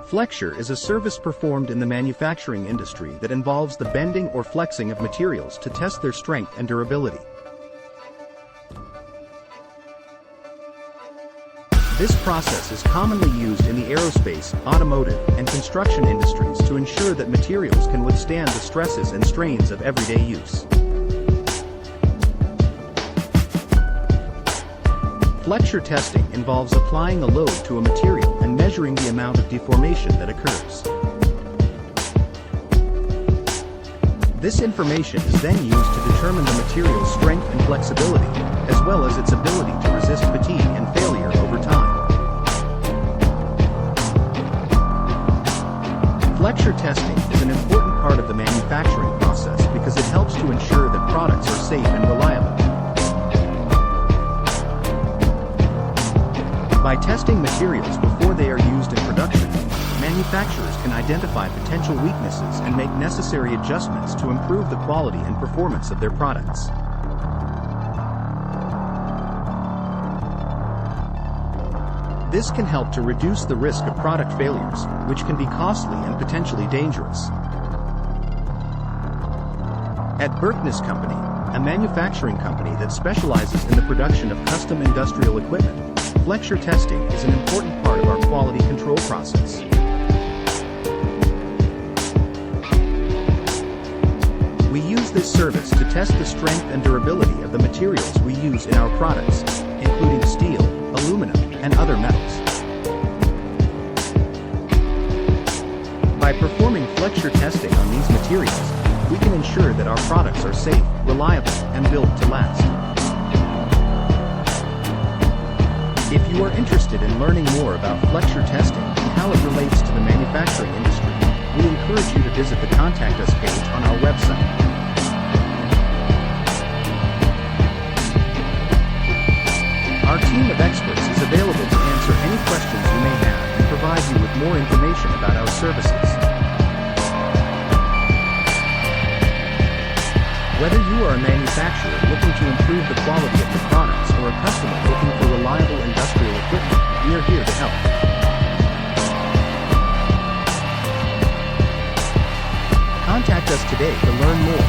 Flexure is a service performed in the manufacturing industry that involves the bending or flexing of materials to test their strength and durability. This process is commonly used in the aerospace, automotive, and construction industries to ensure that materials can withstand the stresses and strains of everyday use. Flexure testing involves applying a load to a material and measuring the amount of deformation that occurs. This information is then used to determine the material's strength and flexibility, as well as its ability to resist fatigue and failure over time. Flexure testing is an important part of the manufacturing process because it helps to ensure that products are safe and reliable. By testing materials before they are used in production, manufacturers can identify potential weaknesses and make necessary adjustments to improve the quality and performance of their products. This can help to reduce the risk of product failures, which can be costly and potentially dangerous. At Berkness Company, a manufacturing company that specializes in the production of custom industrial equipment, Flexure testing is an important part of our quality control process. We use this service to test the strength and durability of the materials we use in our products, including steel, aluminum, and other metals. By performing Flexure testing on these materials, we can ensure that our products are safe, reliable, and built to last. If you are interested in learning more about Flexure testing and how it relates to the manufacturing industry, we encourage you to visit the Contact Us page on our website. Our team of experts is available to answer any questions you may have and provide you with more information about our services. Whether you are a manufacturer looking to improve the quality of your products or a customer looking for reliable industrial equipment, we are here to help. Contact us today to learn more.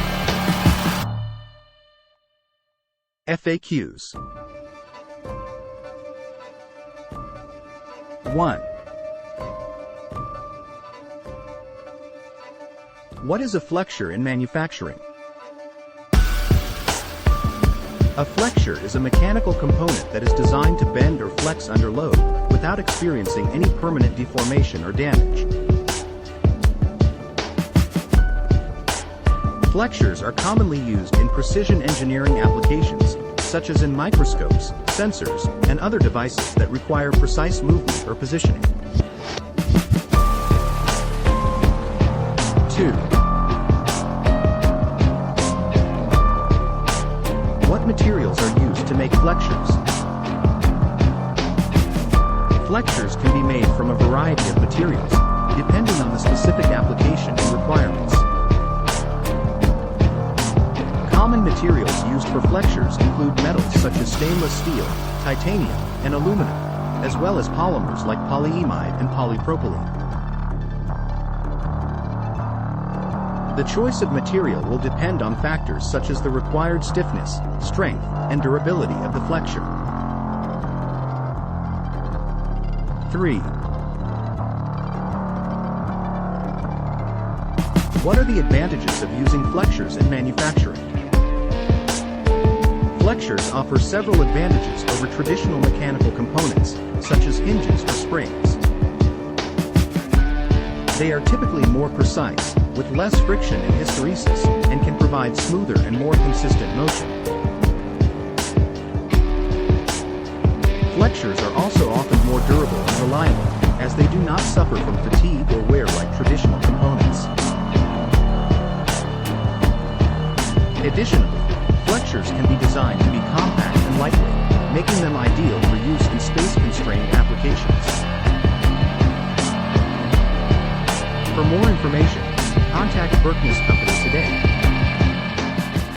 FAQs. 1. What is a flexure in manufacturing? A flexure is a mechanical component that is designed to bend or flex under load, without experiencing any permanent deformation or damage. Flexures are commonly used in precision engineering applications, such as in microscopes, sensors, and other devices that require precise movement or positioning. 2. What materials are used to make flexures? Flexures can be made from a variety of materials, depending on the specific application and requirements. Common materials used for flexures include metals such as stainless steel, titanium, and aluminum, as well as polymers like polyimide and polypropylene. The choice of material will depend on factors such as the required stiffness, strength, and durability of the flexure. 3. What are the advantages of using flexures in manufacturing? Flexures offer several advantages over traditional mechanical components, such as hinges or springs. They are typically more precise, with less friction and hysteresis, and can provide smoother and more consistent motion. Flexures are also often more durable and reliable, as they do not suffer from fatigue or wear like traditional components. Additionally, flexures can be designed to be compact and lightweight, making them ideal for use in space-constrained applications. For more information, contact Berkness Company today.